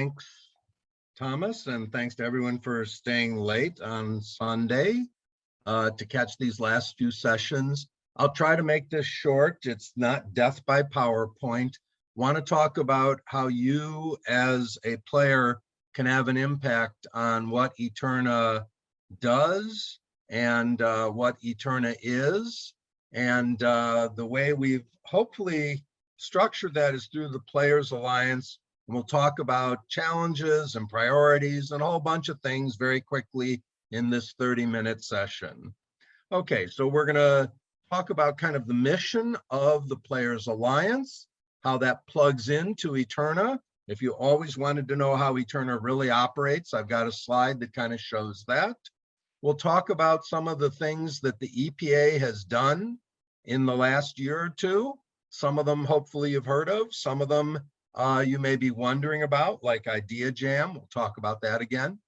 Thanks, Thomas, and thanks to everyone for staying late on Sunday to catch these last few sessions. I'll try to make this short. It's not death by PowerPoint. Want to talk about how you as a player can have an impact on what Eterna does and what Eterna is. And the way we've hopefully structured that is through the Players Alliance. And we'll talk about challenges and priorities and a whole bunch of things very quickly in this 30-minute session. Okay, so we're going to talk about kind of the mission of the Players Alliance, how that plugs into Eterna. If you always wanted to know how Eterna really operates, I've got a slide that kind of shows that. We'll talk about some of the things that the EPA has done in the last year or two. Some of them, hopefully, you've heard of. Some of them you may be wondering about, like Idea Jam. We'll talk about that again.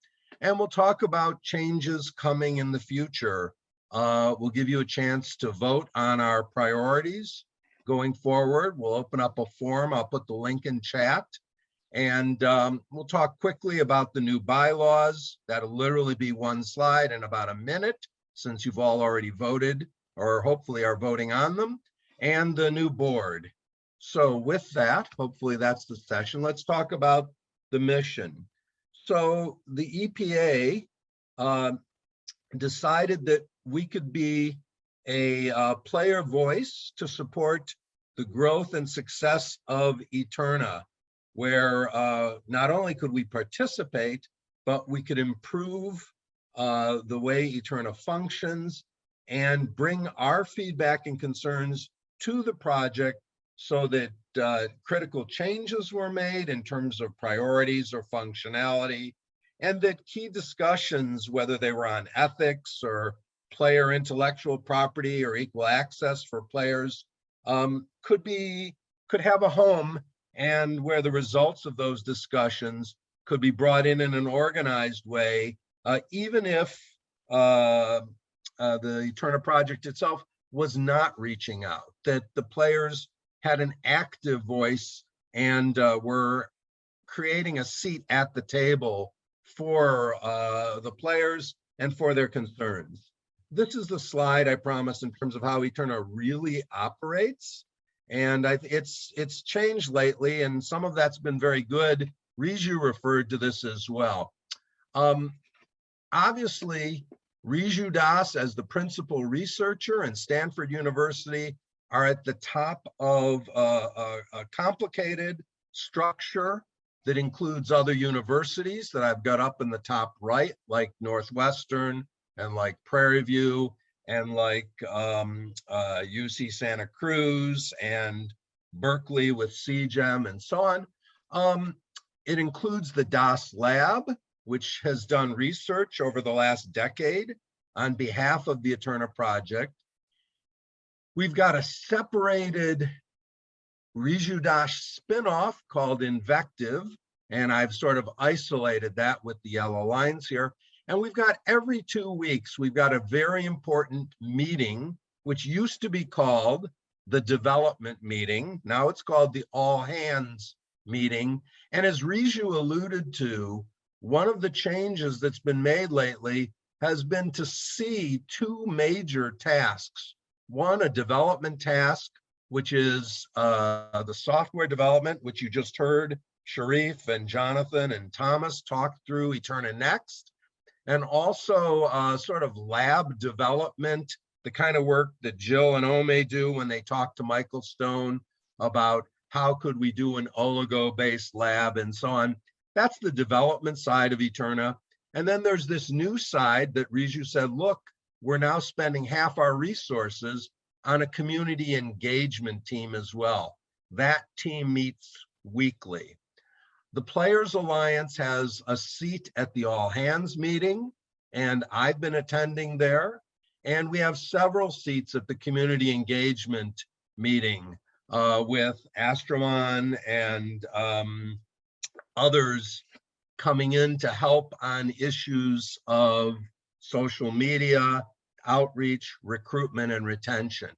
And we'll talk about changes coming in the future. We'll give you a chance to vote on our priorities going forward. We'll open up a forum. I'll put the link in chat. And we'll talk quickly about the new bylaws. That'll literally be one slide in about a minute, since you've all already voted or hopefully are voting on them, and the new board. So with that, hopefully that's the session. Let's talk about the mission. So the EPA decided that we could be a player voice to support the growth and success of Eterna, where not only could we participate, but we could improve the way Eterna functions and bring our feedback and concerns to the project so that critical changes were made in terms of priorities or functionality, and that key discussions, whether they were on ethics or player intellectual property or equal access for players, could have a home, and where the results of those discussions could be brought in an organized way, even if the Eterna project itself was not reaching out, that the players had an active voice and were creating a seat at the table for the players and for their concerns. This is the slide I promised in terms of how Eterna really operates. And it's changed lately, and some of that's been very good. Riju referred to this as well. Obviously, Riju Das, as the principal researcher and Stanford University, are at the top of a complicated structure that includes other universities that I've got up in the top right, like Northwestern and like Prairie View, and like UC Santa Cruz and Berkeley with CGEM and so on. It includes the Das Lab, which has done research over the last decade on behalf of the Eterna project. We've got a separated Riju Das spinoff called Invective, and I've sort of isolated that with the yellow lines here. And we've got every 2 weeks, we've got a very important meeting, which used to be called the development meeting. Now it's called the all hands meeting. And as Riju alluded to, one of the changes that's been made lately has been to see two major tasks. One, a development task, which is the software development, which you just heard Sharif and Jonathan and Thomas talk through Eterna Next. And also sort of lab development, the kind of work that Jill and Ome do when they talk to Michael Stone about how could we do an oligo-based lab and so on. That's the development side of Eterna. And then there's this new side that Riju said, look, we're now spending half our resources on a community engagement team as well. That team meets weekly. The Players Alliance has a seat at the all hands meeting, and I've been attending there. And we have several seats at the community engagement meeting with Astraman and others coming in to help on issues of social media, outreach, recruitment, and retention.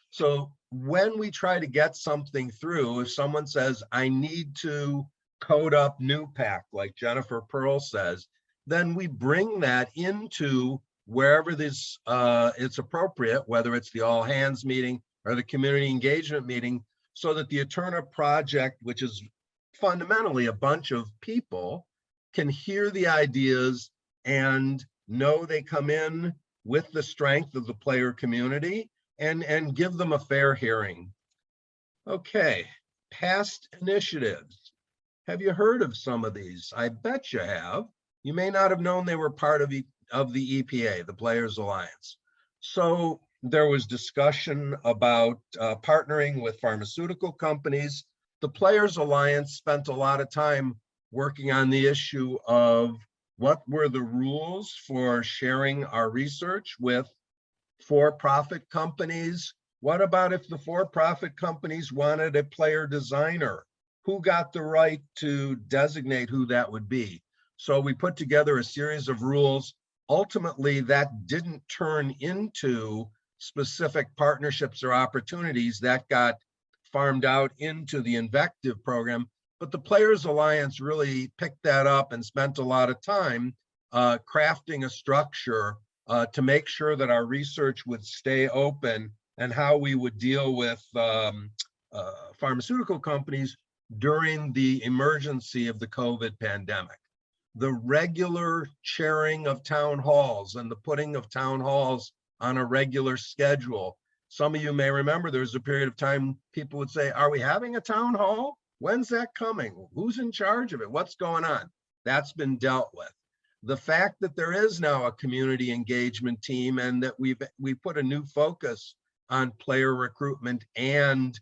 So when we try to get something through, if someone says, I need to code up new pack, like Jennifer Pearl says, then we bring that into wherever this it's appropriate, whether it's the all hands meeting or the community engagement meeting, so that the Eterna project, which is fundamentally a bunch of people, can hear the ideas and know they come in with the strength of the player community and give them a fair hearing. Okay, past initiatives. Have you heard of some of these? I bet you have. You may not have known they were part of the EPA, the Players Alliance. So there was discussion about partnering with pharmaceutical companies. The Players Alliance spent a lot of time working on the issue of what were the rules for sharing our research with for-profit companies. What about if the for-profit companies wanted a player designer? Who got the right to designate who that would be? So we put together a series of rules. Ultimately, that didn't turn into specific partnerships or opportunities. That got farmed out into the Invective program. But the Players Alliance really picked that up and spent a lot of time crafting a structure to make sure that our research would stay open and how we would deal with pharmaceutical companies during the emergency of the COVID pandemic. The regular chairing of town halls and the putting of town halls on a regular schedule. Some of you may remember there was a period of time people would say, are we having a town hall? When's that coming? Who's in charge of it? What's going on? That's been dealt with. The fact that there is now a community engagement team and that we put a new focus on player recruitment and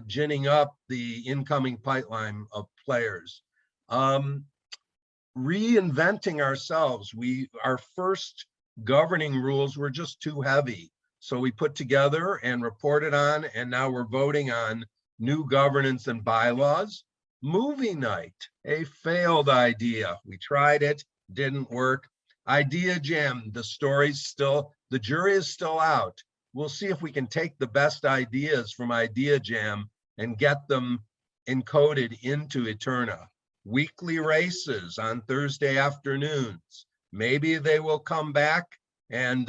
ginning up the incoming pipeline of players. Reinventing ourselves. Our first governing rules were just too heavy. So we put together and reported on, and now we're voting on new governance and bylaws. Movie night, a failed idea. We tried it, didn't work. Idea Jam, the jury is still out. We'll see if we can take the best ideas from Idea Jam and get them encoded into Eterna. Weekly races on Thursday afternoons. Maybe they will come back and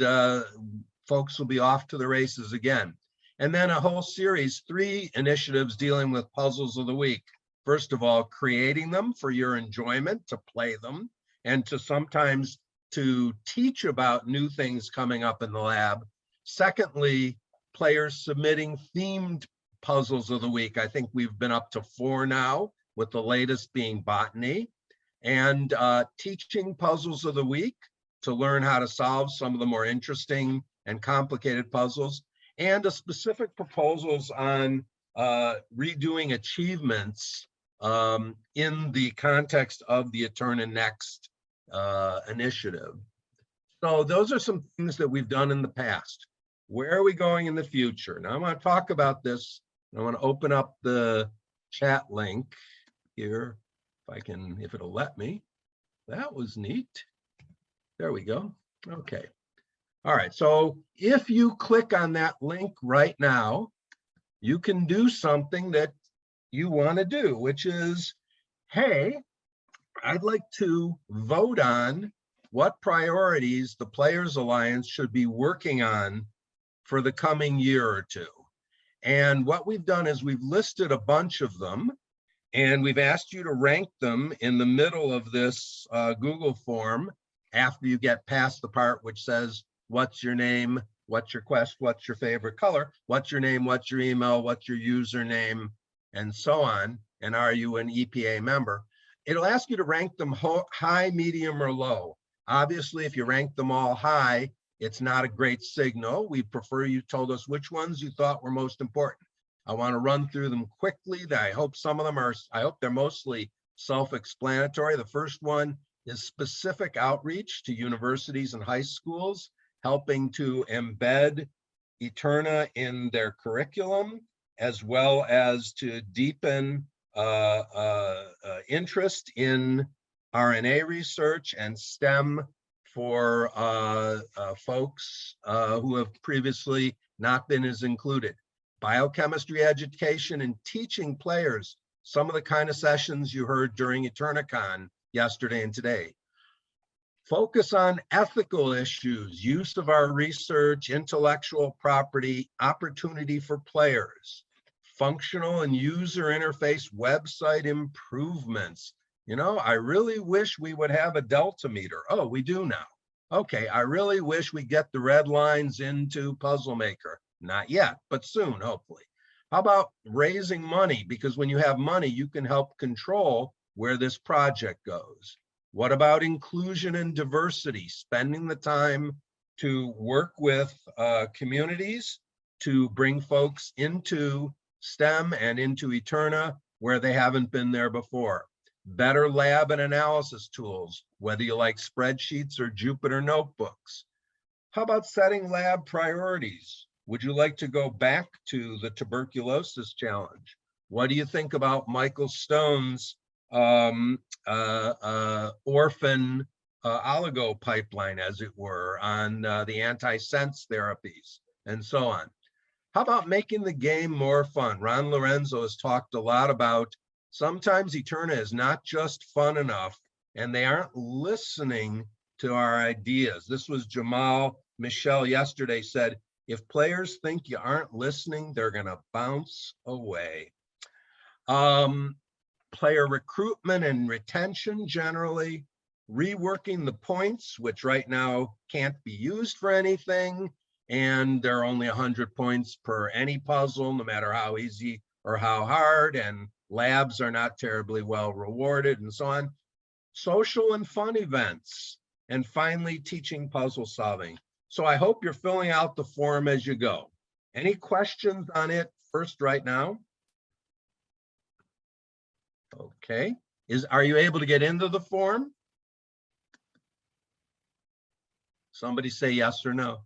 folks will be off to the races again. And then a whole series, 3 initiatives dealing with puzzles of the week. First of all, creating them for your enjoyment, to play them, and to sometimes to teach about new things coming up in the lab. Secondly, players submitting themed puzzles of the week. I think we've been up to 4 now, with the latest being botany. And teaching puzzles of the week to learn how to solve some of the more interesting and complicated puzzles, and a specific proposals on redoing achievements in the context of the Eterna Next initiative. So those are some things that we've done in the past. Where are we going in the future? Now I want to talk about this. I want to open up the chat link here, if it'll let me. That was neat. There we go. Okay. All right. So if you click on that link right now, you can do something that you want to do, which is, hey, I'd like to vote on what priorities the Players Alliance should be working on for the coming year or two. And what we've done is we've listed a bunch of them, and we've asked you to rank them in the middle of this Google form after you get past the part which says, what's your name, what's your quest, what's your favorite color, what's your name, what's your email, what's your username, and so on, and are you an EPA member? It'll ask you to rank them high, medium, or low. Obviously, if you rank them all high, it's not a great signal. We prefer you told us which ones you thought were most important. I want to run through them quickly. I hope they're mostly self-explanatory. The first one is specific outreach to universities and high schools, helping to embed Eterna in their curriculum, as well as to deepen interest in RNA research and STEM for folks who have previously not been as included. Biochemistry education and teaching players some of the kind of sessions you heard during eternacon yesterday and today. Focus on ethical issues, use of our research, intellectual property, opportunity for players, functional and user interface website improvements. You know, I really wish we would have a delta meter. Oh, we do now. Okay, I really wish we get the red lines into Puzzle Maker. Not yet, but soon, hopefully. How about raising money? Because when you have money, you can help control where this project goes. What about inclusion and diversity? Spending the time to work with communities to bring folks into STEM and into Eterna where they haven't been there before. Better lab and analysis tools, whether you like spreadsheets or Jupyter notebooks. How about setting lab priorities? Would you like to go back to the tuberculosis challenge? What do you think about Michael Stone's orphan oligo pipeline, as it were, on the antisense therapies and so on? How about making the game more fun? Ron Lorenzo has talked a lot about sometimes Eterna is not just fun enough and they aren't listening to our ideas. This was Jamal Michelle yesterday said, if players think you aren't listening, they're gonna bounce away. Player recruitment and retention generally, reworking the points, which right now can't be used for anything, and there are only 100 points per any puzzle, no matter how easy or how hard, and labs are not terribly well rewarded and so on. Social and fun events, and finally teaching puzzle solving. So I hope you're filling out the form as you go. Any questions on it first right now? Okay, are you able to get into the form? Somebody say yes or no.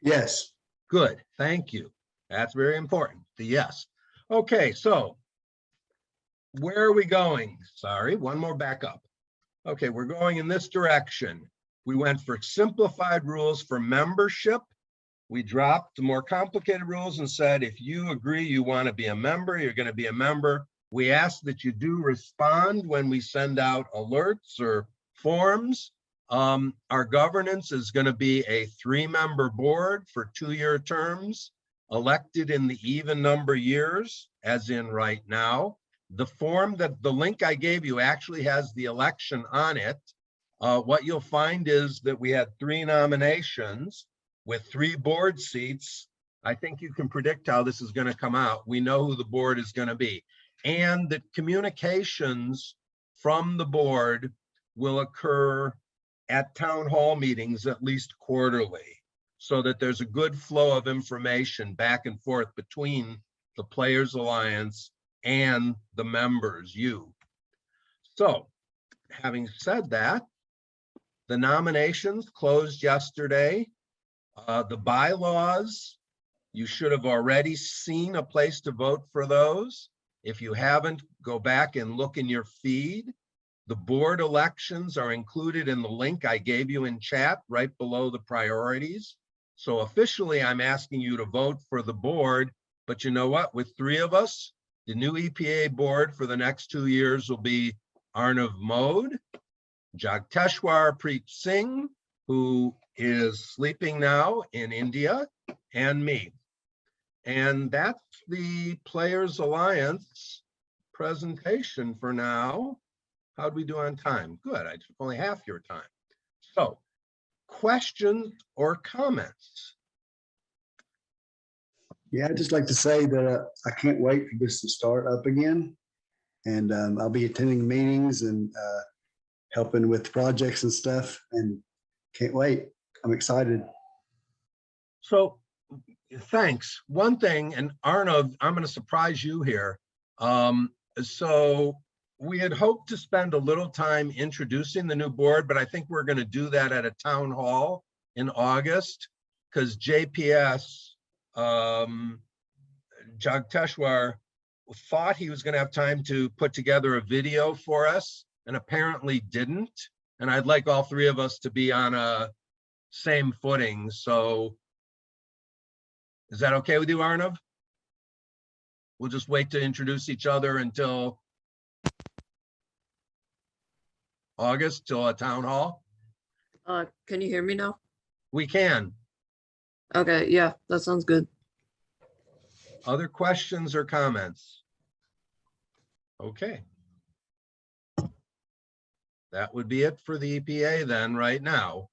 Yes. Good, thank you. That's very important, the yes. Okay, so where are we going? Sorry, one more back up. Okay, we're going in this direction. We went for simplified rules for membership. We dropped the more complicated rules and said, if you agree you want to be a member, you're going to be a member. We ask that you do respond when we send out alerts or forms. Our governance is going to be a 3-member board for 2-year terms, elected in the even number years, as in right now. The form that the link I gave you actually has the election on it. What you'll find is that we had 3 nominations with 3 board seats. I think you can predict how this is going to come out. We know who the board is going to be. And that communications from the board will occur at town hall meetings at least quarterly, so that there's a good flow of information back and forth between the Players Alliance and the members, you. So, having said that, the nominations closed yesterday. The bylaws, you should have already seen a place to vote for those. If you haven't, go back and look in your feed. The board elections are included in the link I gave you in chat right below the priorities. So officially, I'm asking you to vote for the board, but you know what? With 3 of us, the new EPA board for the next 2 years will be Arnav Mode, Jagteshwar Preet Singh, who is sleeping now in India, and me. And that's the Players Alliance presentation for now. How'd we do on time? Good, I took only half your time. So, questions or comments? Yeah, I'd just like to say that I can't wait for this to start up again. And I'll be attending meetings and helping with projects and stuff, and can't wait. I'm excited. So thanks. One thing, and Arnav, I'm going to surprise you here. So we had hoped to spend a little time introducing the new board, but I think we're going to do that at a town hall in August, because JPS, Jagteshwar, thought he was going to have time to put together a video for us and apparently didn't. And I'd like all 3 of us to be on a same footing. So is that okay with you, Arnav? we'll just wait to introduce each other until August, till a town hall? Can you hear me now? We can. Okay, yeah, that sounds good. Other questions or comments? Okay. That would be it for the EPA then, right now.